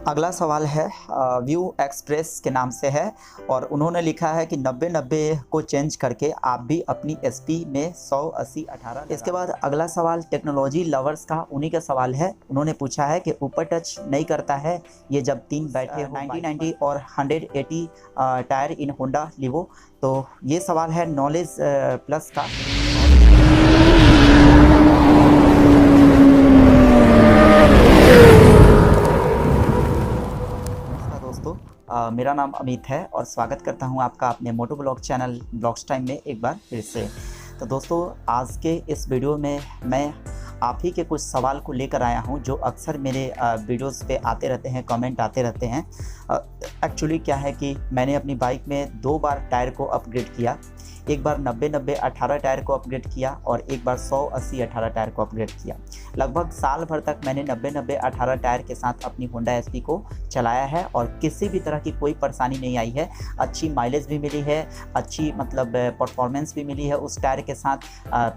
अगला सवाल है व्यू एक्सप्रेस के नाम से है और उन्होंने लिखा है कि 90-90 को चेंज करके आप भी अपनी एसपी में 100-80-18। इसके बाद अगला सवाल टेक्नोलॉजी लवर्स का उन्हीं का सवाल है। उन्होंने पूछा है कि ऊपर टच नहीं करता है ये जब तीन बैठे हो 90-90 और 180 टायर इन होंडा लिवो। तो ये सवाल है नॉलेज प्लस का। दोस्तों मेरा नाम अमित है और स्वागत करता हूं आपका अपने मोटो ब्लॉग चैनल ब्लॉग्स टाइम में एक बार फिर से। तो दोस्तों आज के इस वीडियो में मैं आप ही के कुछ सवाल को लेकर आया हूं जो अक्सर मेरे वीडियोस पे आते रहते हैं, कमेंट आते रहते हैं। एक्चुअली क्या है कि मैंने अपनी बाइक में 2 बार टायर को अपग्रेड किया। एक बार 90-90-18 टायर को अपग्रेड किया और एक बार 100-80-18 टायर को अपग्रेड किया। लगभग साल भर तक मैंने 90-90-18 टायर के साथ अपनी होंडा एसपी को चलाया है और किसी भी तरह की कोई परेशानी नहीं आई है। अच्छी माइलेज भी मिली है, अच्छी मतलब परफॉर्मेंस भी मिली है उस टायर के साथ।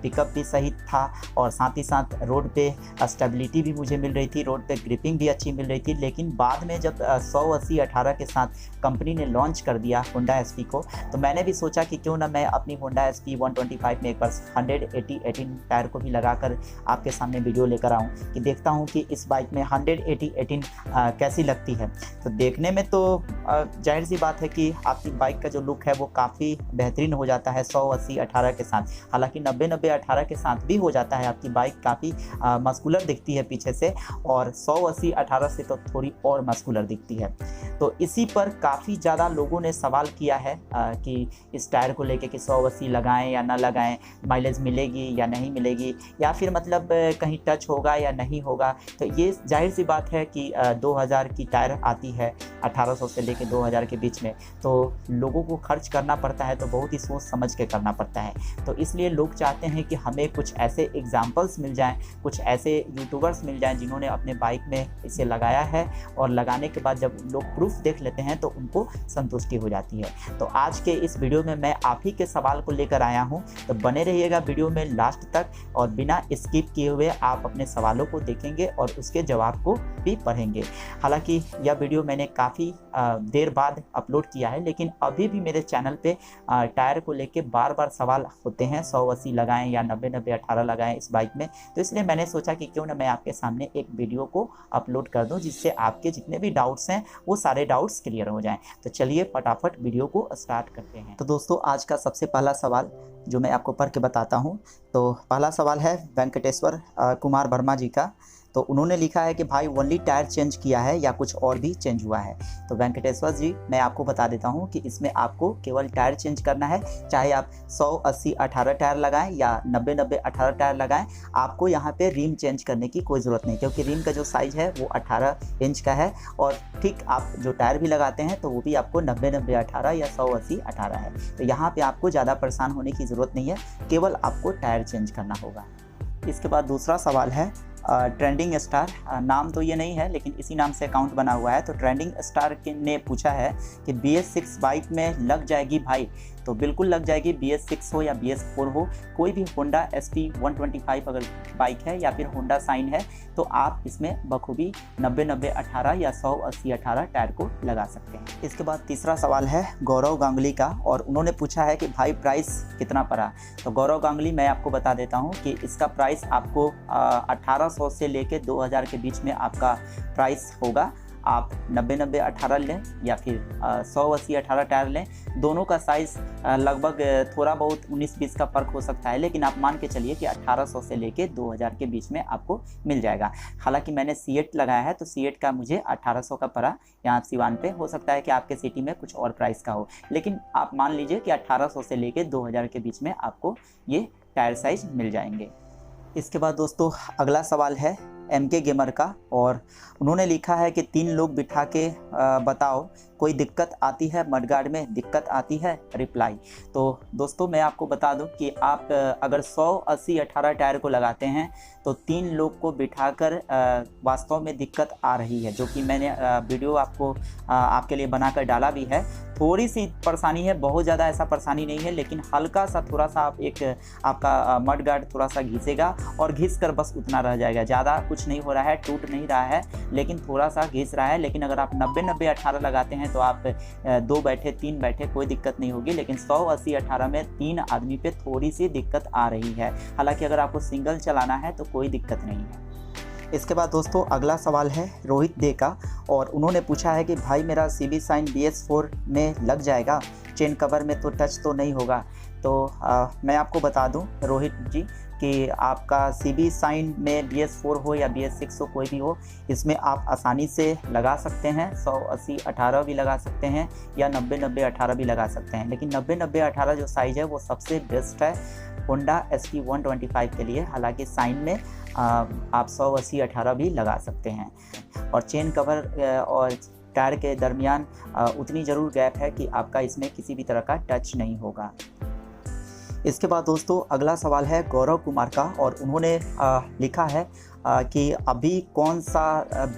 पिकअप भी सही था और साथ ही साथ रोड पे स्टेबिलिटी भी मुझे मिल रही थी, रोड पे ग्रिपिंग भी अच्छी मिल रही थी। लेकिन बाद में जब 100-80-18 के साथ कंपनी ने लॉन्च कर दिया होंडा एसपी को, तो मैंने भी सोचा कि क्यों ना मैं अपनी होंडा एसपी 125 में एक बार 180-18 टायर को भी लगाकर आपके सामने वीडियो लेकर आऊं कि देखता हूं कि इस बाइक में 180-18 कैसी लगती है। तो देखने में तो जाहिर सी बात है कि आपकी बाइक का जो लुक है वो काफ़ी बेहतरीन हो जाता है 100-80-18 के साथ। हालांकि 90-90-18 के साथ भी हो जाता है, आपकी बाइक काफ़ी मस्कुलर दिखती है पीछे से, और 100-80-18 से तो थोड़ी और मस्कुलर दिखती है। तो इसी पर काफ़ी ज़्यादा लोगों ने सवाल किया है कि इस टायर को लेके कि 100-80 लगाएं या ना लगाएं, माइलेज मिलेगी या नहीं मिलेगी, या फिर मतलब कहीं टच होगा या नहीं होगा। तो ये जाहिर सी बात है कि 2000 की टायर आती है, 1800 से लेके 2000 के बीच में, तो लोगों को खर्च करना पड़ता है तो बहुत ही सोच समझ के करना पड़ता है। तो इसलिए लोग चाहते हैं कि हमें कुछ ऐसे एग्जाम्पल्स मिल जाएँ, कुछ ऐसे यूट्यूबर्स मिल जाएँ जिन्होंने अपने बाइक में इसे लगाया है और लगाने के बाद जब लोग प्रूफ देख लेते हैं तो उनको संतुष्टि हो जाती है। तो आज के इस वीडियो में मैं आप ही के सवाल को लेकर आया हूं, तो बने रहिएगा वीडियो में लास्ट तक और बिना स्किप किए हुए आप अपने सवालों को देखेंगे और उसके जवाब को भी पढ़ेंगे। हालांकि यह वीडियो मैंने काफ़ी देर बाद अपलोड किया है, लेकिन अभी भी मेरे चैनल पे टायर को लेके बार बार सवाल होते हैं 100-80 लगाएं या 90-90-18 लगाएं इस बाइक में। तो इसलिए मैंने सोचा कि क्यों ना मैं आपके सामने एक वीडियो को अपलोड कर दूं जिससे आपके जितने भी डाउट्स हैं वो सारे डाउट्स क्लियर हो जाएं। तो चलिए फटाफट वीडियो को स्टार्ट करते हैं। तो दोस्तों आज का सबसे पहला सवाल जो मैं आपको पढ़ के बताता हूं। तो पहला सवाल है वेंकटेश्वर कुमार वर्मा जी का। तो उन्होंने लिखा है कि भाई ओनली टायर चेंज किया है या कुछ और भी चेंज हुआ है। तो वेंकटेश्वर जी मैं आपको बता देता हूं कि इसमें आपको केवल टायर चेंज करना है, चाहे आप 100-80-18 टायर लगाएं या 90-90-18 टायर लगाएं। आपको यहाँ पे रिम चेंज करने की कोई ज़रूरत नहीं, क्योंकि रिम का जो साइज़ है वो 18 इंच का है और ठीक आप जो टायर भी लगाते हैं तो वो भी आपको 90-90-18 या 100-80-18 है। तो यहाँ पर आपको ज़्यादा परेशान होने की ज़रूरत नहीं है, केवल आपको टायर चेंज करना होगा। इसके बाद दूसरा सवाल है ट्रेंडिंग स्टार, नाम तो ये नहीं है लेकिन इसी नाम से अकाउंट बना हुआ है। तो ट्रेंडिंग स्टार ने पूछा है कि BS6 बाइक में लग जाएगी भाई। तो बिल्कुल लग जाएगी, BS6 हो या BS4 हो, कोई भी होंडा SP 125 अगर बाइक है या फिर होंडा साइन है तो आप इसमें बखूबी 90-90-18 या 100-80-18 टायर को लगा सकते हैं। इसके बाद तीसरा सवाल है गौरव गांगुली का और उन्होंने पूछा है कि भाई प्राइस कितना पड़ा। तो गौरव गांगुली मैं आपको बता देता हूँ कि इसका प्राइस आपको 1800 से लेके 2000 के बीच में आपका प्राइस होगा। आप 90-90-18 लें या फिर 100-80-18 टायर लें, दोनों का साइज़ लगभग थोड़ा बहुत 19-20 का फ़र्क हो सकता है, लेकिन आप मान के चलिए कि 1800 से लेके 2000 के बीच में आपको मिल जाएगा। हालांकि मैंने C8 लगाया है तो C8 का मुझे 1800 का पड़ा यहाँ सिवान पे। हो सकता है कि आपके सिटी में कुछ और प्राइस का हो, लेकिन आप मान लीजिए कि 1800 से लेके 2000 के बीच में आपको ये टायर साइज़ मिल जाएंगे। इसके बाद दोस्तों अगला सवाल है MK गेमर का और उन्होंने लिखा है कि 3 लोग बिठा के बताओ कोई दिक्कत आती है मडगार्ड में, दिक्कत आती है? रिप्लाई। तो दोस्तों मैं आपको बता दूं कि आप अगर 100, 80, 18 टायर को लगाते हैं तो 3 लोग को बिठाकर वास्तव में दिक्कत आ रही है, जो कि मैंने वीडियो आपके लिए बनाकर डाला भी है। थोड़ी सी परेशानी है, बहुत ज़्यादा ऐसा परेशानी नहीं है, लेकिन हल्का सा थोड़ा सा आपका मडगार्ड थोड़ा सा घिसेगा और घिस कर बस उतना रह जाएगा। ज़्यादा कुछ नहीं हो रहा है, टूट नहीं रहा है, लेकिन थोड़ा सा घिस रहा है। लेकिन अगर आप 90, 90, 18 लगाते हैं तो आप 2 बैठे, 3 बैठे कोई दिक्कत नहीं होगी। लेकिन 100, 80, 18 में 3 आदमी पे थोड़ी सी दिक्कत आ रही है। हालांकि अगर आपको सिंगल चलाना है तो कोई दिक्कत नहीं है। इसके बाद दोस्तों अगला सवाल है रोहित दे का, और उन्होंने पूछा है कि भाई मेरा CB साइन BS4 में लग जाएगा, चेन कवर में तो टच तो नहीं होगा? तो मैं आपको बता दूं रोहित जी कि आपका CB साइन में BS4 हो या BS6 हो, कोई भी हो, इसमें आप आसानी से लगा सकते हैं। 100, 80, 18 भी लगा सकते हैं या 90, 90, 18 भी लगा सकते हैं। लेकिन 90, 90, 18 जो साइज़ है वो सबसे बेस्ट है होंडा ST 125 के लिए। हालांकि साइन में आप 100, 80, 18 भी लगा सकते हैं। और चेन कवर और टायर के दरमियान उतनी ज़रूर गैप है कि आपका इसमें किसी भी तरह का टच नहीं होगा। इसके बाद दोस्तों अगला सवाल है गौरव कुमार का, और उन्होंने लिखा है कि अभी कौन सा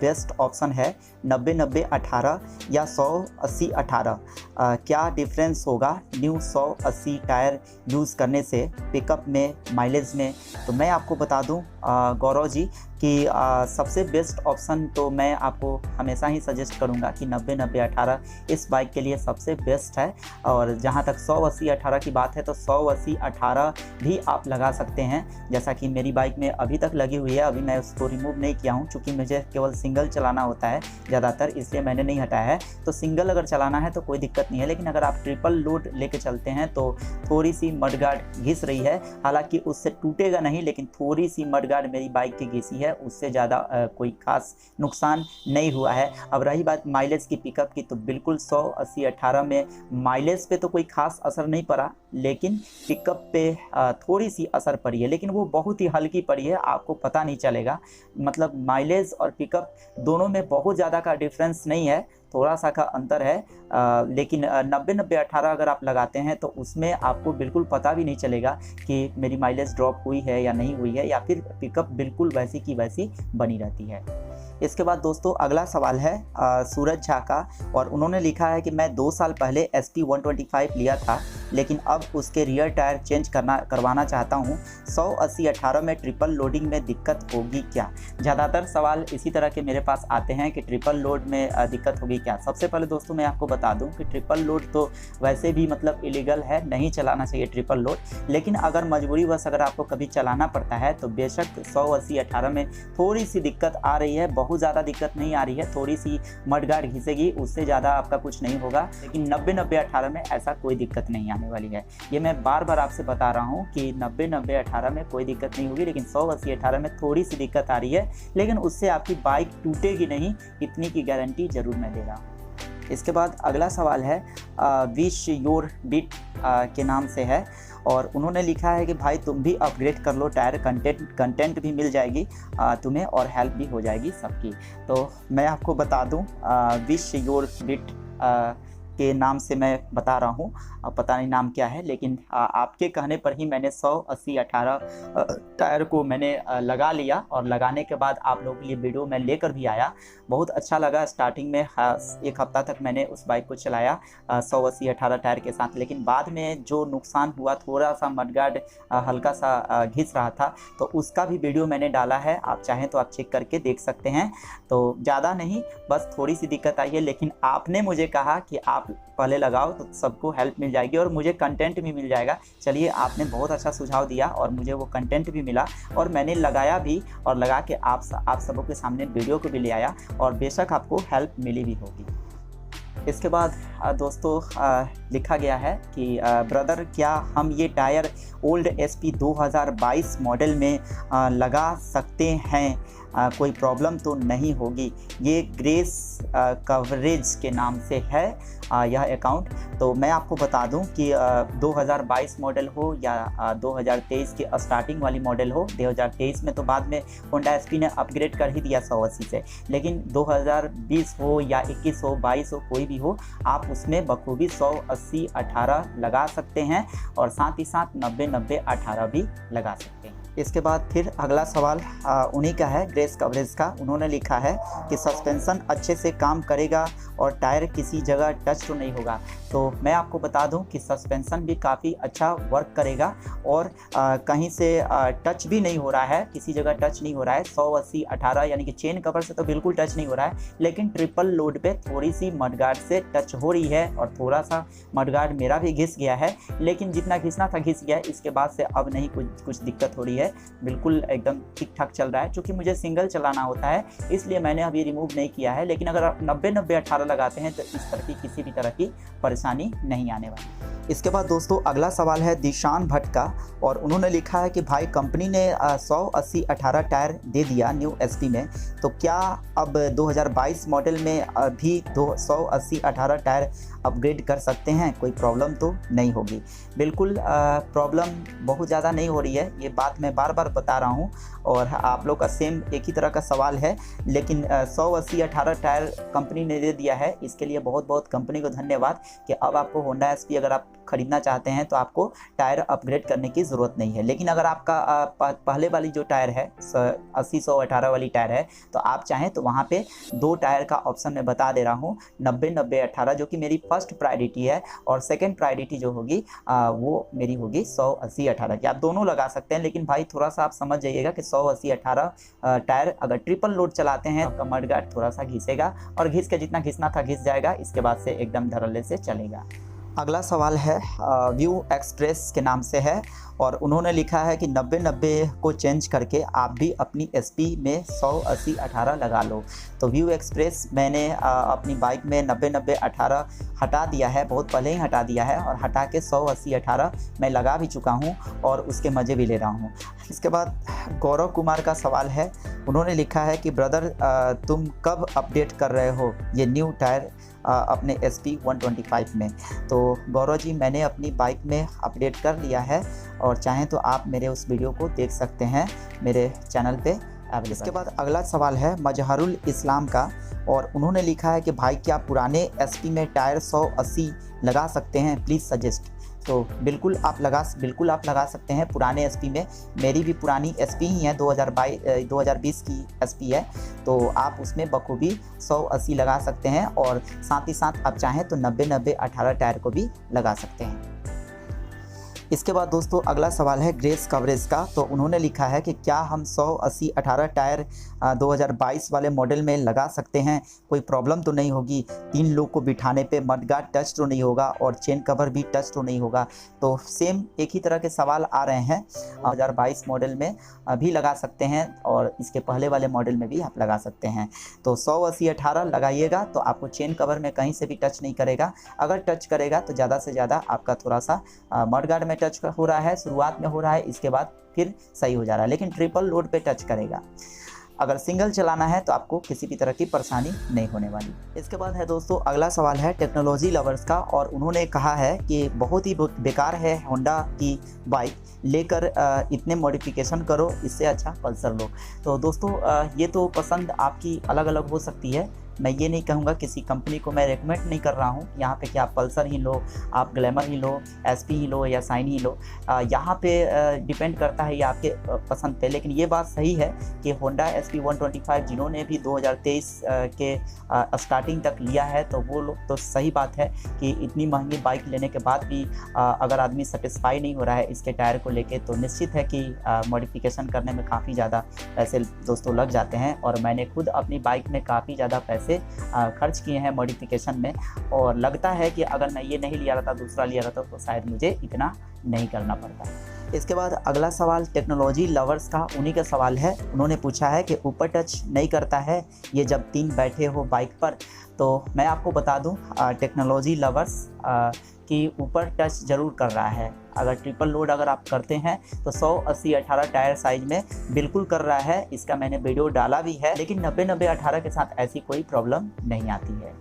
बेस्ट ऑप्शन है, 90, 90, 18 या 100, 80, 18? क्या डिफरेंस होगा न्यू 100, 80 टायर यूज़ करने से पिकअप में, माइलेज में? तो मैं आपको बता दूं गौरव जी कि सबसे बेस्ट ऑप्शन तो मैं आपको हमेशा ही सजेस्ट करूंगा कि 90, 90, 18 इस बाइक के लिए सबसे बेस्ट है। और जहां तक 100, 80, 18 की बात है तो 100, 80, 18 भी आप लगा सकते हैं, जैसा कि मेरी बाइक में अभी तक लगी हुई है। अभी मैं उसको रिमूव नहीं किया हूं, चूँकि मुझे केवल सिंगल चलाना होता है ज़्यादातर, इसलिए मैंने नहीं हटाया है। तो सिंगल अगर चलाना है तो कोई दिक्कत नहीं है, लेकिन अगर आप ट्रिपल लोड लेके चलते हैं तो थोड़ी सी मडगार्ड घिस रही है। हालांकि उससे टूटेगा नहीं, लेकिन थोड़ी सी मडगार्ड मेरी बाइक की घिसी है, उससे ज़्यादा कोई खास नुकसान नहीं हुआ है। अब रही बात माइलेज की, पिकअप की, तो बिल्कुल 100, 80, 18 में माइलेज पे तो कोई खास असर नहीं पड़ा, लेकिन पिकअप पे थोड़ी सी असर पड़ी है, लेकिन वो बहुत ही हल्की पड़ी है, आपको पता नहीं चलेगा। मतलब माइलेज और पिकअप दोनों में बहुत ज़्यादा का डिफरेंस नहीं है, थोड़ा सा का अंतर है। लेकिन 90, 90, 18 अगर आप लगाते हैं तो उसमें आपको बिल्कुल पता भी नहीं चलेगा कि मेरी माइलेज ड्रॉप हुई है या नहीं हुई है, या फिर पिकअप बिल्कुल वैसी की वैसी बनी रहती है। इसके बाद दोस्तों अगला सवाल है सूरज झा का, और उन्होंने लिखा है कि मैं 2 साल पहले ST 125 लिया था, लेकिन अब उसके रियर टायर चेंज करवाना चाहता हूँ। 100, 80, 18 में ट्रिपल लोडिंग में दिक्कत होगी क्या? ज़्यादातर सवाल इसी तरह के मेरे पास आते हैं कि ट्रिपल लोड में दिक्कत होगी क्या। सबसे पहले दोस्तों मैं आपको बता दूं कि ट्रिपल लोड तो वैसे भी मतलब इलीगल है, नहीं चलाना चाहिए ट्रिपल लोड। लेकिन अगर मजबूरीवश अगर आपको कभी चलाना पड़ता है तो बेशक 100, 80, 18 में थोड़ी सी दिक्कत आ रही है, बहुत ज़्यादा दिक्कत नहीं आ रही है, थोड़ी सी मडगार्ड घिसेगी, उससे ज़्यादा आपका कुछ नहीं होगा। लेकिन 90, 90, 18 में ऐसा कोई दिक्कत नहीं आने वाली है। ये मैं बार बार आपसे बता रहा हूँ कि 90, 90, 18 में कोई दिक्कत नहीं होगी, लेकिन 100, 80, 18 में थोड़ी सी दिक्कत आ रही है, लेकिन उससे आपकी बाइक टूटेगी नहीं, इतनी की गारंटी ज़रूर मैं दे रहा हूँ। इसके बाद अगला सवाल है विश योर बिट के नाम से है, और उन्होंने लिखा है कि भाई तुम भी अपग्रेड कर लो, टायर कंटेंट भी मिल जाएगी तुम्हें, और हेल्प भी हो जाएगी सबकी। तो मैं आपको बता दूं विश योर बिट के नाम से मैं बता रहा हूँ, पता नहीं नाम क्या है, लेकिन आपके कहने पर ही मैंने 100, 80, 18 टायर को मैंने लगा लिया, और लगाने के बाद आप लोगों के लिए वीडियो मैं लेकर भी आया। बहुत अच्छा लगा। स्टार्टिंग में 1 हफ्ता तक मैंने उस बाइक को चलाया 100, 80, 18 टायर के साथ, लेकिन बाद में जो नुकसान हुआ, थोड़ा सा मडगार्ड हल्का सा घिस रहा था, तो उसका भी वीडियो मैंने डाला है, आप चाहें तो आप चेक करके देख सकते हैं। तो ज़्यादा नहीं, बस थोड़ी सी दिक्कत आई है, लेकिन आपने मुझे कहा कि आप पहले लगाओ तो सबको हेल्प मिल जाएगी और मुझे कंटेंट भी मिल जाएगा। चलिए, आपने बहुत अच्छा सुझाव दिया और मुझे वो कंटेंट भी मिला, और मैंने लगाया भी, और लगा के आप सबों के सामने वीडियो को भी ले आया, और बेशक आपको हेल्प मिली भी होगी। इसके बाद दोस्तों लिखा गया है कि ब्रदर क्या हम ये टायर ओल्ड SP 2022 मॉडल में लगा सकते हैं, कोई प्रॉब्लम तो नहीं होगी। ये ग्रेस कवरेज के नाम से है यह अकाउंट। तो मैं आपको बता दूं कि 2022 मॉडल हो या 2023 की स्टार्टिंग वाली मॉडल हो, 2023 में तो बाद में होंडा SP ने अपग्रेड कर ही दिया 180 से, लेकिन 2020 हो या 21 हो 22 हो कोई भी हो, आप उसमें बखूबी 180/18 लगा सकते हैं और साथ ही साथ 90/90/18 भी लगा सकते हैं। इसके बाद फिर अगला सवाल उन्हीं का है, ग्रेस कवरेज का। उन्होंने लिखा है कि सस्पेंशन अच्छे से काम करेगा और टायर किसी जगह टच तो नहीं होगा। तो मैं आपको बता दूं कि सस्पेंशन भी काफ़ी अच्छा वर्क करेगा और कहीं से टच भी नहीं हो रहा है, किसी जगह टच नहीं हो रहा है। 180/18 यानी कि चेन कवर से तो बिल्कुल टच नहीं हो रहा है, लेकिन ट्रिपल लोड पे थोड़ी सी मडगार्ड से टच हो रही है और थोड़ा सा मडगार्ड मेरा भी घिस गया है, लेकिन जितना घिसना था घिस गया है। इसके बाद से अब नहीं कुछ दिक्कत हो रही है, बिल्कुल एकदम ठीक ठाक चल रहा है। क्योंकि मुझे सिंगल चलाना होता है इसलिए मैंने अभी रिमूव नहीं किया है, लेकिन अगर आप 90/90/18 लगाते हैं तो इस तरह की किसी भी तरह की परेशानी नहीं आने वाली। इसके बाद दोस्तों अगला सवाल है दिशान भट्ट का, और उन्होंने लिखा है कि भाई कंपनी ने 180/18 टायर दे दिया न्यू SP में, तो क्या अब 2022 मॉडल में भी 180/18 टायर अपग्रेड कर सकते हैं, कोई प्रॉब्लम तो नहीं होगी। बिल्कुल प्रॉब्लम बहुत ज़्यादा नहीं हो रही है, ये बात मैं बार बार बता रहा हूँ और आप लोग का सेम एक ही तरह का सवाल है, लेकिन 180/18 टायर कंपनी ने दे दिया है, इसके लिए बहुत बहुत कंपनी को धन्यवाद कि अब आपको होंडा SP अगर आप खरीदना चाहते हैं तो आपको टायर अपग्रेड करने की ज़रूरत नहीं है। लेकिन अगर आपका पहले वाली जो टायर है 80/118 वाली टायर है, तो आप चाहें तो वहाँ पे 2 टायर का ऑप्शन मैं बता दे रहा हूँ, 90/90/18 जो कि मेरी फर्स्ट प्रायोरिटी है, और सेकंड प्रायोरिटी जो होगी वो मेरी होगी 180/18 की। आप दोनों लगा सकते हैं, लेकिन भाई थोड़ा सा आप समझ जाइएगा कि 180/18 टायर अगर ट्रिपल लोड चलाते हैं आपका मडगार्ड थोड़ा सा घिसेगा और घिस के जितना घिसना था घिस जाएगा, इसके बाद से एकदम धड़ल्ले से चलेगा। अगला सवाल है व्यू एक्सप्रेस के नाम से है, और उन्होंने लिखा है कि 90/90 को चेंज करके आप भी अपनी SP में 180/18 लगा लो। तो व्यू एक्सप्रेस मैंने अपनी बाइक में 90/90/18 हटा दिया है, बहुत पहले ही हटा दिया है, और हटा के 180/18 मैं लगा भी चुका हूँ और उसके मज़े भी ले रहा हूँ। इसके बाद गौरव कुमार का सवाल है, उन्होंने लिखा है कि ब्रदर तुम कब अपडेट कर रहे हो ये न्यू टायर अपने SP 125 में। तो गौरव जी मैंने अपनी बाइक में अपडेट कर लिया है, और चाहें तो आप मेरे उस वीडियो को देख सकते हैं मेरे चैनल पे। इसके बाद अगला सवाल है मजहरुल इस्लाम का, और उन्होंने लिखा है कि भाई क्या पुराने SP में टायर 180 लगा सकते हैं, प्लीज़ सजेस्ट। तो बिल्कुल आप लगा सकते हैं पुराने SP में। मेरी भी पुरानी SP ही है, 2020 की SP है, तो आप उसमें बखूबी 180 लगा सकते हैं, और साथ ही साथ आप चाहें तो 90/90/18 टायर को भी लगा सकते हैं। इसके बाद दोस्तों अगला सवाल है ग्रेस कवरेज का। तो उन्होंने लिखा है कि क्या हम 180/18 टायर 2022 वाले मॉडल में लगा सकते हैं, कोई प्रॉब्लम तो नहीं होगी, 3 लोग को बिठाने पे मडगार्ड टच तो नहीं होगा और चेन कवर भी टच तो नहीं होगा। तो सेम एक ही तरह के सवाल आ रहे हैं, 2022 मॉडल में भी लगा सकते हैं और इसके पहले वाले मॉडल में भी आप लगा सकते हैं। तो 180/18 लगाइएगा तो आपको चेन कवर में कहीं से भी टच नहीं करेगा। अगर टच करेगा तो ज़्यादा से ज़्यादा आपका थोड़ा सा मडगार्ड में टच हो रहा है, शुरुआत में हो रहा है, इसके बाद फिर सही हो जा रहा है, लेकिन ट्रिपल लोड पे टच करेगा। अगर सिंगल चलाना है तो आपको किसी भी तरह की परेशानी नहीं होने वाली। इसके बाद है दोस्तों अगला सवाल है टेक्नोलॉजी लवर्स का, और उन्होंने कहा है कि बहुत ही बेकार है होंडा की बाइक, लेकर इतने मॉडिफिकेशन करो, इससे अच्छा पल्सर लो। तो दोस्तों ये तो पसंद आपकी अलग अलग हो सकती है, मैं ये नहीं कहूँगा, किसी कंपनी को मैं रेकमेंड नहीं कर रहा हूँ यहाँ पे कि आप पल्सर ही लो, आप ग्लैमर ही लो, SP ही लो या शाइन ही लो। यहाँ पे डिपेंड करता है ये आपके पसंद पे। लेकिन ये बात सही है कि होंडा SP 125 जिन्होंने भी 2023 के स्टार्टिंग तक लिया है, तो वो लोग तो सही बात है कि इतनी महंगी बाइक लेने के बाद भी अगर आदमी सेटिस्फाई नहीं हो रहा है इसके टायर को लेके, तो निश्चित है कि मॉडिफिकेशन करने में काफ़ी ज़्यादा पैसे दोस्तों लग जाते हैं। और मैंने खुद अपनी बाइक में काफ़ी ज़्यादा पैसे खर्च किए हैं मॉडिफिकेशन में, और लगता है कि अगर मैं ये नहीं लिया रहता, दूसरा लिया रहता, तो शायद मुझे इतना नहीं करना पड़ता। इसके बाद अगला सवाल टेक्नोलॉजी लवर्स का उन्हीं का सवाल है। उन्होंने पूछा है कि ऊपर टच नहीं करता है ये जब 3 बैठे हो बाइक पर। तो मैं आपको बता दूं टेक्नोलॉजी लवर्स कि ऊपर टच ज़रूर कर रहा है। अगर ट्रिपल लोड अगर आप करते हैं तो 100-80-18 टायर साइज में बिल्कुल कर रहा है। इसका मैंने वीडियो डाला भी है, लेकिन 90-90-18 के साथ ऐसी कोई प्रॉब्लम नहीं आती है।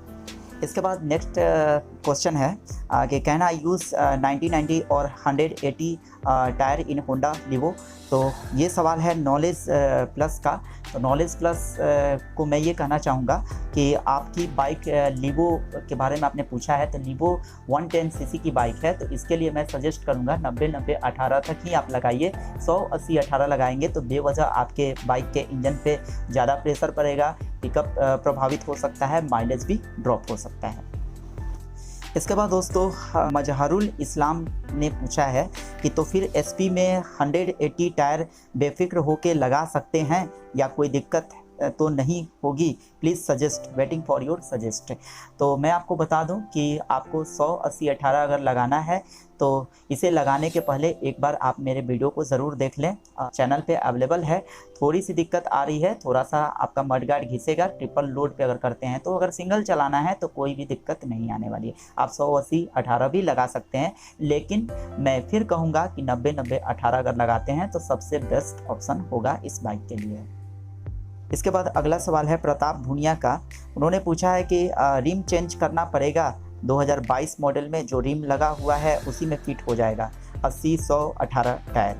इसके बाद नेक्स्ट क्वेश्चन है कि कैन आई यूज़ 90-90 और 180 टायर इन होंडा लिवो। तो ये सवाल है नॉलेज प्लस का। तो नॉलेज प्लस को मैं ये कहना चाहूँगा कि आपकी बाइक लिवो के बारे में आपने पूछा है, तो लिवो 110 सीसी की बाइक है। तो इसके लिए मैं सजेस्ट करूँगा 90-90-18 तक ही आप लगाइए। 100-80-18 लगाएंगे तो बेवजह आपके बाइक के इंजन पे ज़्यादा प्रेशर पड़ेगा, पिकअप प्रभावित हो सकता है, माइलेज भी ड्रॉप हो सकता है। इसके बाद दोस्तों मजहरुल इस्लाम ने पूछा है कि तो फिर एसपी में 180 टायर बेफिक्र होके लगा सकते हैं या कोई दिक्कत तो नहीं होगी, please suggest, waiting for your suggest. तो मैं आपको बता दूं कि आपको 100-80-18 अगर लगाना है तो इसे लगाने के पहले एक बार आप मेरे वीडियो को ज़रूर देख लें, चैनल पे अवेलेबल है। थोड़ी सी दिक्कत आ रही है, थोड़ा सा आपका मडगार्ड घिसेगा ट्रिपल लोड पे अगर करते हैं तो। अगर सिंगल चलाना है तो कोई भी दिक्कत नहीं आने वाली है, आप 100-80-18 भी लगा सकते हैं। लेकिन मैं फिर कहूँगा कि 90-90-18 अगर लगाते हैं तो सबसे बेस्ट ऑप्शन होगा इस बाइक के लिए। इसके बाद अगला सवाल है प्रताप भुनिया का। उन्होंने पूछा है कि रिम चेंज करना पड़ेगा 2022 मॉडल में, जो रिम लगा हुआ है उसी में फिट हो जाएगा 80-100-18 टायर,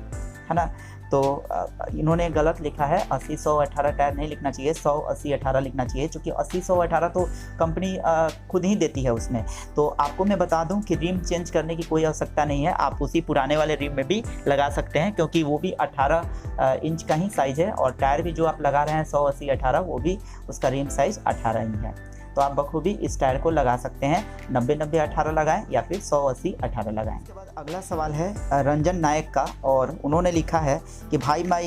है ना। तो इन्होंने गलत लिखा है, 80-100-18 टायर नहीं लिखना चाहिए, 100-80-18 लिखना चाहिए, क्योंकि 80-100-18 तो कंपनी खुद ही देती है उसमें। तो आपको मैं बता दूं कि रिम चेंज करने की कोई आवश्यकता नहीं है, आप उसी पुराने वाले रिम में भी लगा सकते हैं, क्योंकि वो भी 18 इंच का ही साइज़ है। और टायर भी जो आप लगा रहे हैं 100-80-18 वो भी उसका रिम साइज़ 18 ही है। तो आप बखूबी इस टायर को लगा सकते हैं, 90-90-18 लगाएं या फिर 100-80-18 लगाएं। इसके बाद अगला सवाल है रंजन नायक का, और उन्होंने लिखा है कि भाई मैं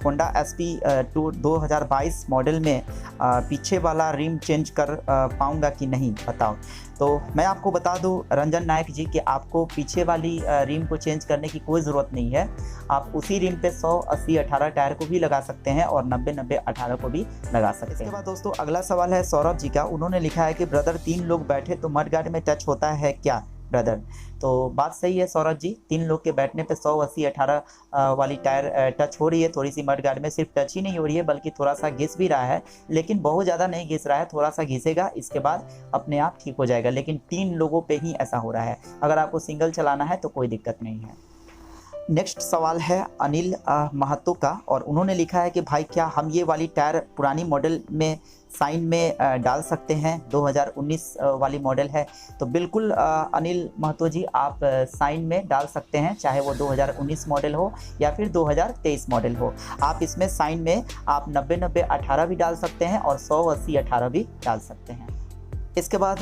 होंडा एसपी 2022 मॉडल में पीछे वाला रिम चेंज कर पाऊँगा कि नहीं, बताओ। तो मैं आपको बता दूं रंजन नायक जी कि आपको पीछे वाली रिम को चेंज करने की कोई ज़रूरत नहीं है। आप उसी रिम पे 100-80-18 टायर को भी लगा सकते हैं और 90-90-18 को भी लगा सकते हैं। इसके बाद दोस्तों अगला सवाल है सौरभ जी का। उन्होंने लिखा है कि ब्रदर 3 लोग बैठे तो मडगार्ड में टच होता है क्या ब्रदर। तो बात सही है सौरभ जी, 3 लोग के बैठने पे 100-80-18 वाली टायर टच हो रही है। थोड़ी सी मडगार्ड में सिर्फ टच ही नहीं हो रही है बल्कि थोड़ा सा घिस भी रहा है, लेकिन बहुत ज़्यादा नहीं घिस रहा है, थोड़ा सा घिसेगा, इसके बाद अपने आप ठीक हो जाएगा। लेकिन 3 लोगों पे ही ऐसा हो रहा है, अगर आपको सिंगल चलाना है तो कोई दिक्कत नहीं है। नेक्स्ट सवाल है अनिल महतो का, और उन्होंने लिखा है कि भाई क्या हम ये वाली टायर पुरानी मॉडल में साइन में डाल सकते हैं, 2019 वाली मॉडल है। तो बिल्कुल अनिल महतो जी आप साइन में डाल सकते हैं, चाहे वो 2019 मॉडल हो या फिर 2023 मॉडल हो। आप इसमें साइन में आप 90-90-18 भी डाल सकते हैं और 100-80-18 भी डाल सकते हैं। इसके बाद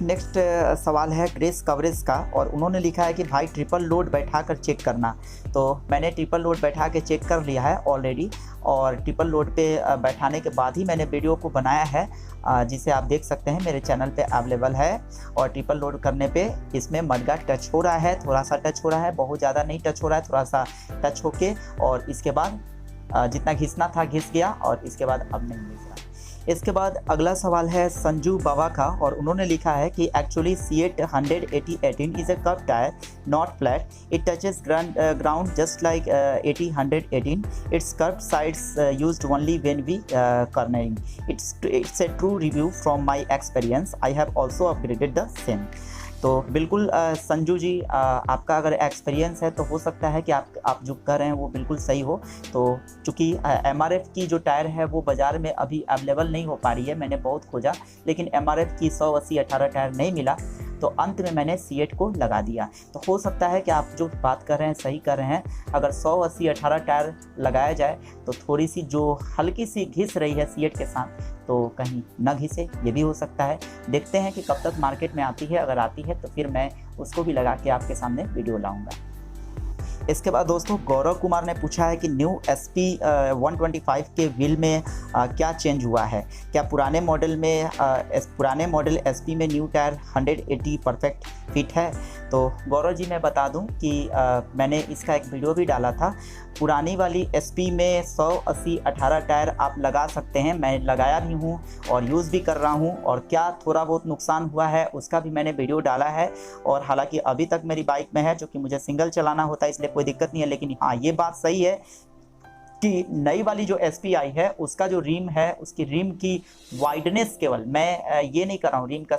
नेक्स्ट सवाल है ग्रेस कवरेज का, और उन्होंने लिखा है कि भाई ट्रिपल लोड बैठा कर चेक करना। तो मैंने ट्रिपल लोड बैठा के चेक कर लिया है ऑलरेडी, और ट्रिपल लोड पे बैठाने के बाद ही मैंने वीडियो को बनाया है, जिसे आप देख सकते हैं मेरे चैनल पे अवेलेबल है। और ट्रिपल लोड करने पे इसमें मडगार्ड टच हो रहा है, थोड़ा सा टच हो रहा है, बहुत ज़्यादा नहीं टच हो रहा है, थोड़ा सा टच होके, और इसके बाद जितना घिसना था घिस गया, और इसके बाद अब नहीं घिस रहा। इसके बाद अगला सवाल है संजू बाबा का, और उन्होंने लिखा है कि actually C8 180-18 is a curve tyre, not flat, it touches ground just like 80-118, it's curve sides used only when we cornering. It's a true review from my experience. I have also upgraded the same. तो बिल्कुल संजू जी आपका अगर experience है तो हो सकता है कि आप जो कर रहे हैं वो बिल्कुल सही हो। तो चूँकि MRF की जो टायर है वो बाज़ार में अभी अवेलेबल नहीं हो पा रही है, मैंने बहुत खोजा लेकिन MRF की 100-80-18 टायर नहीं मिला, तो अंत में मैंने C8 को लगा दिया। तो हो सकता है कि आप जो बात कर रहे हैं सही कर रहे हैं, अगर 100-80-18 टायर लगाया जाए तो थोड़ी सी जो हल्की सी घिस रही है C8 के साथ, तो कहीं न घिसे, ये भी हो सकता है। देखते हैं कि कब तक मार्केट में आती है, अगर आती है तो फिर मैं उसको भी लगा के आपके सामने वीडियो लाऊंगा। इसके बाद दोस्तों गौरव कुमार ने पूछा है कि न्यू SP 125 के व्हील में क्या चेंज हुआ है, क्या पुराने मॉडल SP में न्यू टायर 180 परफेक्ट फिट है। तो गौरव जी मैं बता दूं कि मैंने इसका एक वीडियो भी डाला था। पुरानी वाली SP में 100/80/18 टायर आप लगा सकते हैं, मैं लगाया भी हूं और यूज़ भी कर रहा हूं, और क्या थोड़ा बहुत नुकसान हुआ है उसका भी मैंने वीडियो डाला है। और हालांकि अभी तक मेरी बाइक में है, जो कि मुझे सिंगल चलाना होता है इसलिए कोई दिक्कत नहीं है। लेकिन हाँ, ये बात सही है कि नई वाली जो SP आई है उसका जो रिम है, उसकी रिम की वाइडनेस, केवल मैं ये नहीं कर रहा हूँ रिम का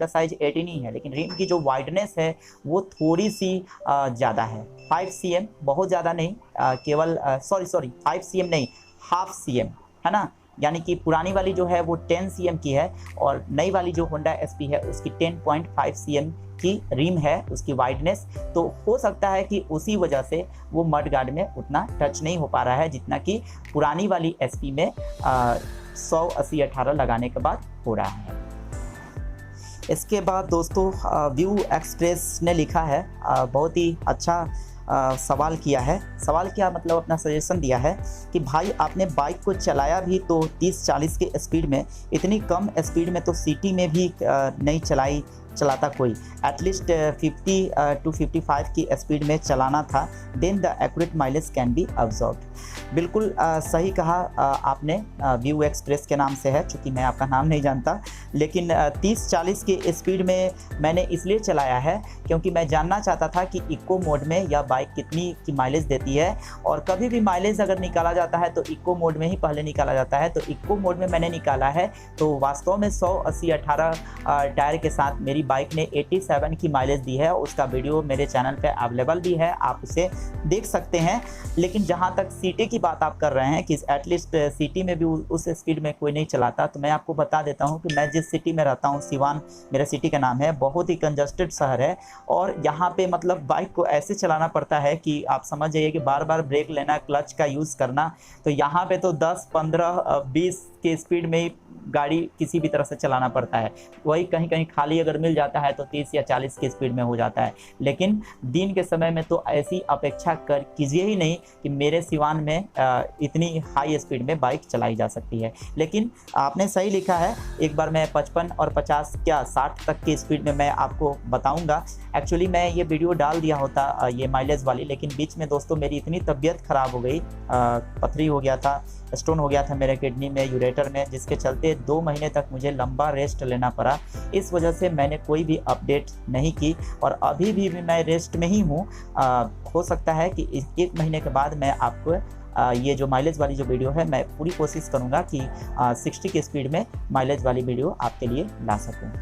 साइज 18 ही है, लेकिन रिम की जो वाइडनेस है वो थोड़ी सी ज़्यादा है, 5 cm, बहुत ज़्यादा नहीं, केवल 5 cm नहीं, हाफ cm है ना। यानी कि पुरानी वाली जो है वो 10 cm की है और नई वाली जो होंडा SP है उसकी 10.5 cm की रिम है उसकी वाइडनेस। तो हो सकता है कि उसी वजह से वो मड गार्ड में उतना टच नहीं हो पा रहा है जितना कि पुरानी वाली SP में 100/80/18 लगाने के बाद हो रहा है। इसके बाद दोस्तों व्यू एक्सप्रेस ने लिखा है, बहुत ही अच्छा सवाल किया है। सवाल क्या मतलब अपना सजेशन दिया है कि भाई आपने बाइक को चलाया भी तो 30-40 के स्पीड में, इतनी कम स्पीड में तो सिटी में भी नहीं चलाता कोई, एटलीस्ट 50 to 55 की स्पीड में चलाना था, then the accurate mileage can be observed. बिल्कुल सही कहा आपने, व्यू एक्सप्रेस के नाम से है, चूँकि मैं आपका नाम नहीं जानता, लेकिन 30-40 की स्पीड में मैंने इसलिए चलाया है क्योंकि मैं जानना चाहता था कि इको मोड में यह बाइक कितनी की माइलेज देती है। और कभी भी माइलेज अगर निकाला जाता है तो इको मोड में ही पहले निकाला जाता है, तो इको मोड में मैंने निकाला है। तो वास्तव में 100/80/18 टायर के साथ मेरी बाइक ने 87 की माइलेज दी है। उसका वीडियो मेरे चैनल पे अवेलेबल भी है, आप उसे देख सकते हैं। लेकिन जहां तक सिटी की बात आप कर रहे हैं कि एटलीस्ट सिटी में भी उस स्पीड में कोई नहीं चलाता, तो मैं आपको बता देता हूं कि मैं जिस सिटी में रहता हूं, सिवान मेरा सिटी का नाम है, बहुत ही कंजस्टेड शहर है। और यहाँ पे मतलब बाइक को ऐसे चलाना पड़ता है कि आप समझ जाइए कि बार बार ब्रेक लेना, क्लच का यूज़ करना। तो यहाँ पे तो 10, 15, 20 के स्पीड में ही गाड़ी किसी भी तरह से चलाना पड़ता है। वही कहीं कहीं खाली अगर मिल जाता है तो 30 या 40 की स्पीड में हो जाता है। लेकिन दिन के समय में तो ऐसी अपेक्षा कीजिए ही नहीं कि मेरे सिवान में इतनी हाई स्पीड में बाइक चलाई जा सकती है। लेकिन आपने सही लिखा है, एक बार मैं 55 और 50 क्या 60 तक की स्पीड में मैं आपको बताऊंगा। एक्चुअली मैं ये वीडियो डाल दिया होता ये माइलेज वाली, लेकिन बीच में दोस्तों मेरी इतनी तबीयत ख़राब हो गई, पथरी हो गया था, स्टोन हो गया था मेरे किडनी में, यूरेटर में, जिसके चलते 2 महीने तक मुझे लंबा रेस्ट लेना पड़ा। इस वजह से मैंने कोई भी अपडेट नहीं की और अभी भी मैं रेस्ट में ही हूँ। हो सकता है कि 1 महीने के बाद मैं आपको ये जो माइलेज वाली जो वीडियो है, मैं पूरी कोशिश करूँगा कि 60 की स्पीड में माइलेज वाली वीडियो आपके लिए ला सकूँ।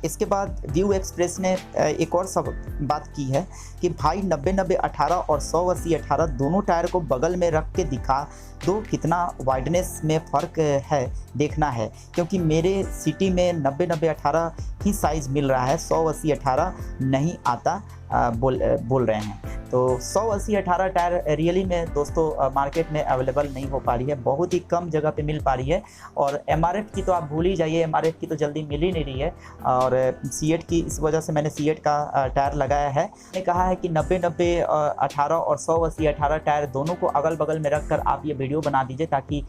इसके बाद व्यू एक्सप्रेस ने एक और सब बात की है कि भाई 90-90-18 और 100-80-18 दोनों टायर को बगल में रख के दिखा दो, कितना वाइडनेस में फ़र्क है देखना है, क्योंकि मेरे सिटी में 90-90-18 ही साइज़ मिल रहा है, 100-80-18 नहीं आता बोल रहे हैं। तो 100-80-18 टायर रियली में दोस्तों मार्केट में अवेलेबल नहीं हो पा रही है, बहुत ही कम जगह पे मिल पा रही है। और MRF की तो आप भूल ही जाइए, MRF की तो जल्दी मिल ही नहीं रही है। और C8 की, इस वजह से मैंने C8 का टायर लगाया है। मैंने कहा है कि 90-90-18 और 100-80-18 टायर दोनों को अगल बगल में रख कर आप ये वीडियो बना दीजिए, ताकि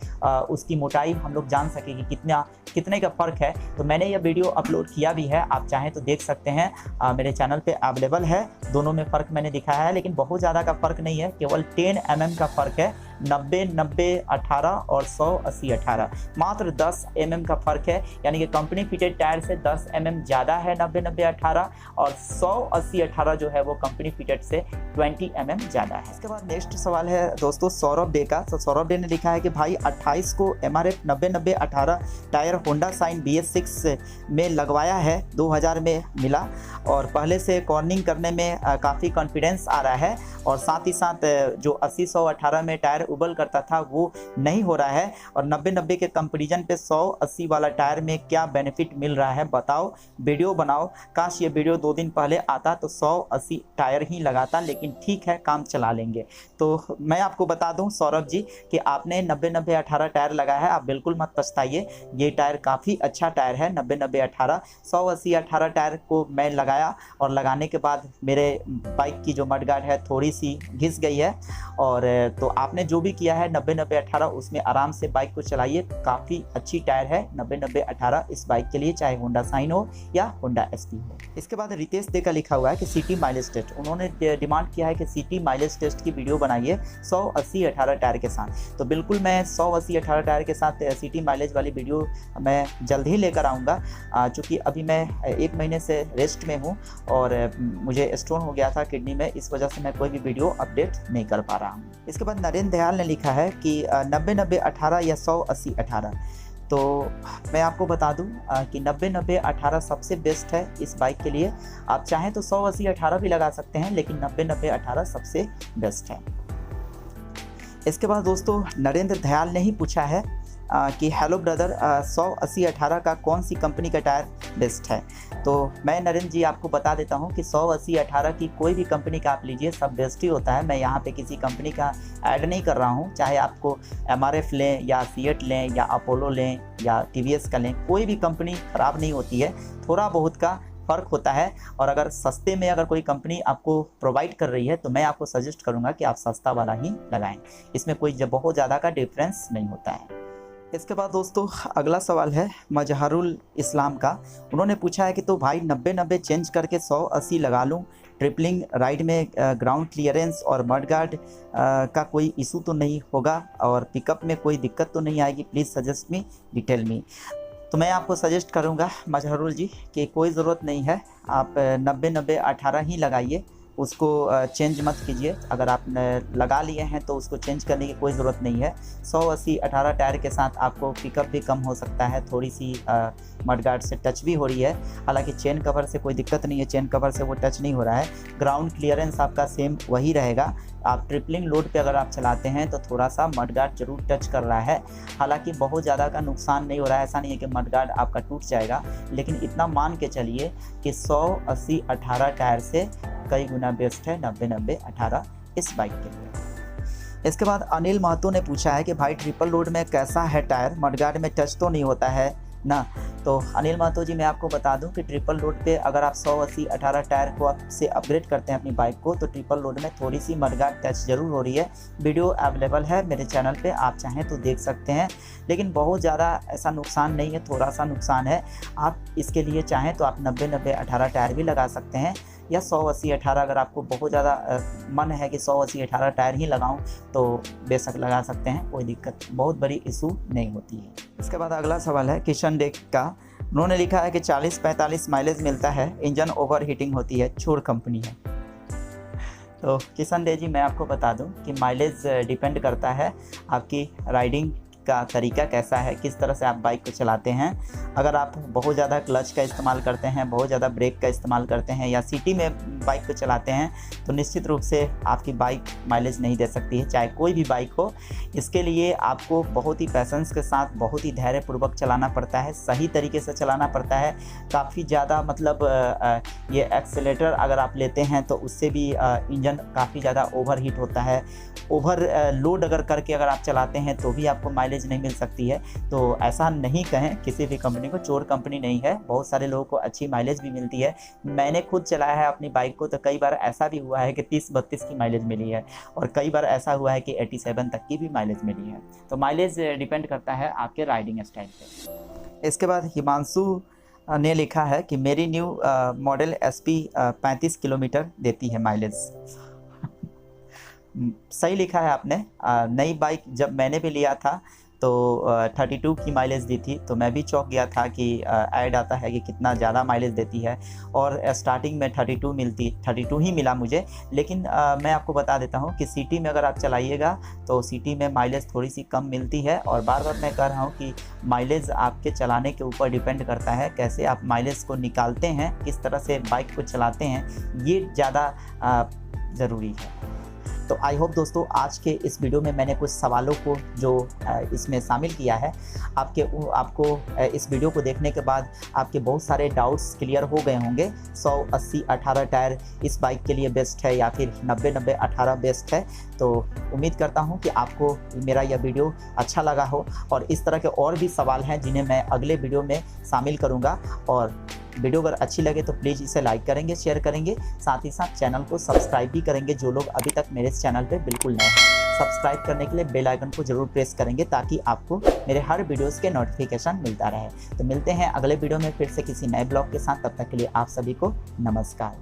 उसकी मोटाई हम लोग जान सकें कि कितने का फ़र्क है। तो मैंने ये वीडियो अपलोड किया भी है, आप चाहें तो देख सकते हैं, मेरे चैनल पे अवेलेबल है। दोनों में फ़र्क मैंने दिखाया है, लेकिन बहुत ज़्यादा का फ़र्क नहीं है, केवल 10 mm का फ़र्क है। 90-90-18 और 100-80-18 मात्र 10 mm का फ़र्क है, यानी कि कंपनी फिटेड टायर से 10 mm ज़्यादा है 90-90-18, और 100-80-18 जो है वो कंपनी फिटेड से 20 mm ज़्यादा है। इसके बाद नेक्स्ट सवाल है दोस्तों सौरभ डे का। तो सौरभ डे ने लिखा है कि भाई 28 को MRF 90-90-18 tyre Honda sign BS6 में लगवाया है, 2000 में मिला, और पहले से कॉर्निंग करने में काफ़ी कॉन्फिडेंस आ रहा है। और साथ ही साथ जो 80-100-18 में टायर उबल करता था वो नहीं हो रहा है। और 90-90 के कंपैरिजन पे 100-80 वाला टायर में क्या बेनिफिट मिल रहा है बताओ, वीडियो बनाओ। काश ये वीडियो 2 दिन पहले आता तो 100-80 टायर ही लगाता, लेकिन ठीक है, काम चला लेंगे। तो मैं आपको बता दूं सौरभ जी कि आपने 90-90-18 टायर लगाया है, आप बिल्कुल मत पछताइए। ये टायर काफ़ी अच्छा टायर है 90-90-18। 100-80-18 टायर को मैं लगाया और लगाने के बाद मेरे बाइक की जो मडगार्ड है थोड़ी सी घिस गई है। और तो आपने जो भी किया है 90-90-18 उसमें आराम से बाइक को चलाइए, काफ़ी अच्छी टायर है 90-90-18 इस बाइक के लिए, चाहे होंडा साइन हो या होंडा एसपी हो। इसके बाद रितेश दे का लिखा हुआ है कि सिटी माइलेज टेस्ट, उन्होंने डिमांड किया है कि सिटी माइलेज टेस्ट की वीडियो बनाइए 100-80-18 टायर के साथ। तो बिल्कुल मैं 100-80-18 टायर के साथ सिटी माइलेज वाली वीडियो मैं जल्द ही लेकर आऊँगा, चूँकि अभी मैं 1 महीने से रेस्ट में हूँ और मुझे स्टोन हो गया था किडनी में, इस वजह से मैं कोई भी वीडियो अपडेट नहीं कर पा रहा हूँ। इसके बाद नरेंद्र दयाल ने लिखा है कि 90-90-18 या 100-80-18। तो मैं आपको बता दूं कि 90-90-18 सबसे बेस्ट है इस बाइक के लिए। आप चाहें तो 100-80-18 भी लगा सकते हैं, लेकिन 90-90-18 सबसे बेस्ट है। इसके बाद दोस्तों नरेंद्र दयाल ने ही पूछा है कि हेलो ब्रदर, 100-80-18 का कौन सी कंपनी का टायर बेस्ट है। तो मैं नरेंद्र जी आपको बता देता हूं कि 100-80-18 की कोई भी कंपनी का आप लीजिए, सब बेस्ट ही होता है। मैं यहां पे किसी कंपनी का ऐड नहीं कर रहा हूं, चाहे आपको MRF लें या सीएट लें या अपोलो लें या TVS का लें, कोई भी कंपनी ख़राब नहीं होती है, थोड़ा बहुत का फ़र्क होता है। और अगर सस्ते में अगर कोई कंपनी आपको प्रोवाइड कर रही है तो मैं आपको सजेस्ट करूँगा कि आप सस्ता वाला ही लगाएँ, इसमें कोई बहुत ज़्यादा का डिफरेंस नहीं होता है। इसके बाद दोस्तों अगला सवाल है मजहरुल इस्लाम का। उन्होंने पूछा है कि तो भाई 90-90 चेंज करके 100-80 लगा लूँ, ट्रिपलिंग राइड में ग्राउंड क्लियरेंस और मडगार्ड का कोई इशू तो नहीं होगा और पिकअप में कोई दिक्कत तो नहीं आएगी, प्लीज़ सजेस्ट मी, डिटेल मी। तो मैं आपको सजेस्ट करूंगा मजहरुल जी कि कोई ज़रूरत नहीं है, आप 90-90-18 ही लगाइए, उसको चेंज मत कीजिए। अगर आप लगा लिए हैं तो उसको चेंज करने की कोई ज़रूरत नहीं है। 100-80-18 टायर के साथ आपको पिकअप भी कम हो सकता है, थोड़ी सी मडगार्ड से टच भी हो रही है, हालांकि चेन कवर से कोई दिक्कत नहीं है, चेन कवर से वो टच नहीं हो रहा है। ग्राउंड क्लियरेंस आपका सेम वही रहेगा। आप ट्रिपलिंग लोड पे अगर आप चलाते हैं तो थोड़ा सा मडगार्ड जरूर टच कर रहा है, हालांकि बहुत ज़्यादा का नुकसान नहीं हो रहा है, ऐसा नहीं है कि मडगार्ड आपका टूट जाएगा, लेकिन इतना मान के चलिए कि 100-80-18 टायर से कई गुना बेस्ट है 90-90-18 इस बाइक के लिए। इसके बाद अनिल महतो ने पूछा है कि भाई ट्रिपल लोड में कैसा है टायर, मडगार्ड में टच तो नहीं होता है ना। तो अनिल महतो जी मैं आपको बता दूं कि ट्रिपल लोड पे अगर आप 100-80-18 टायर को आप से अपग्रेड करते हैं अपनी बाइक को, तो ट्रिपल लोड में थोड़ी सी मडगार्ड टच जरूर हो रही है। वीडियो अवेलेबल है मेरे चैनल पे, आप चाहें तो देख सकते हैं, लेकिन बहुत ज़्यादा ऐसा नुकसान नहीं है, थोड़ा सा नुकसान है। आप इसके लिए चाहें तो आप 90-90-18 टायर भी लगा सकते हैं, या 100-80-18 अगर आपको बहुत ज़्यादा मन है कि 100-80-18 टायर ही लगाऊं तो बेशक लगा सकते हैं, कोई दिक्कत, बहुत बड़ी इशू नहीं होती है। इसके बाद अगला सवाल है किशन डे का। उन्होंने लिखा है कि 40-45 माइलेज मिलता है, इंजन ओवर हीटिंग होती है, छोड़ कंपनी है। तो किशन डे जी मैं आपको बता दूं कि माइलेज डिपेंड करता है आपकी राइडिंग का तरीका कैसा है, किस तरह से आप बाइक को चलाते हैं। अगर आप बहुत ज़्यादा क्लच का इस्तेमाल करते हैं, बहुत ज़्यादा ब्रेक का इस्तेमाल करते हैं या सिटी में बाइक को चलाते हैं, तो निश्चित रूप से आपकी बाइक माइलेज नहीं दे सकती है, चाहे कोई भी बाइक हो। इसके लिए आपको बहुत ही पैसेंस के साथ, बहुत ही धैर्यपूर्वक चलाना पड़ता है, सही तरीके से चलाना पड़ता है। काफ़ी ज़्यादा मतलब ये एक्सेलेटर अगर आप लेते हैं तो उससे भी इंजन काफ़ी ज़्यादा ओवर हीट होता है। ओवर लोड अगर करके अगर आप चलाते हैं तो भी आपको माइलेज नहीं मिल सकती है। तो ऐसा नहीं कहें किसी भी कंपनी को, चोर कंपनी नहीं है, बहुत सारे लोगों को अच्छी माइलेज भी मिलती है। मैंने खुद चलाया है अपनी बाइक को, तो कई बार ऐसा भी हुआ है कि 30-32 की माइलेज मिली है, और कई बार ऐसा हुआ है कि 87 तक की भी माइलेज मिली है। तो माइलेज डिपेंड करता है आपके राइडिंग स्टाइल पे। इसके बाद हिमांशु ने लिखा है कि मेरी न्यू मॉडल SP 35 किलोमीटर देती है माइलेज। सही लिखा है आपने। नई बाइक जब मैंने भी लिया था तो 32 की माइलेज दी थी, तो मैं भी चौंक गया था कि ऐड आता है कि कितना ज़्यादा माइलेज देती है, और स्टार्टिंग में 32 ही मिला मुझे। लेकिन मैं आपको बता देता हूँ कि सिटी में अगर आप चलाइएगा तो सिटी में माइलेज थोड़ी सी कम मिलती है। और बार बार मैं कह रहा हूँ कि माइलेज आपके चलाने के ऊपर डिपेंड करता है, कैसे आप माइलेज को निकालते हैं, किस तरह से बाइक को चलाते हैं, ये ज़्यादा ज़रूरी है। तो आई होप दोस्तों आज के इस वीडियो में मैंने कुछ सवालों को जो इसमें शामिल किया है, आपको इस वीडियो को देखने के बाद आपके बहुत सारे डाउट्स क्लियर हो गए होंगे। 100, 80, 18 टायर इस बाइक के लिए बेस्ट है या फिर 90, 90, 18 बेस्ट है। तो उम्मीद करता हूं कि आपको मेरा यह वीडियो अच्छा लगा हो और इस तरह के और भी सवाल हैं जिन्हें मैं अगले वीडियो में शामिल करूंगा। और वीडियो अगर अच्छी लगे तो प्लीज़ इसे लाइक करेंगे, शेयर करेंगे, साथ ही साथ चैनल को सब्सक्राइब भी करेंगे। जो लोग अभी तक मेरे इस चैनल पे बिल्कुल नए हैं, सब्सक्राइब करने के लिए बेल आइकन को जरूर प्रेस करेंगे ताकि आपको मेरे हर वीडियोस के नोटिफिकेशन मिलता रहे। तो मिलते हैं अगले वीडियो में फिर से किसी नए ब्लॉग के साथ। तब तक के लिए आप सभी को नमस्कार।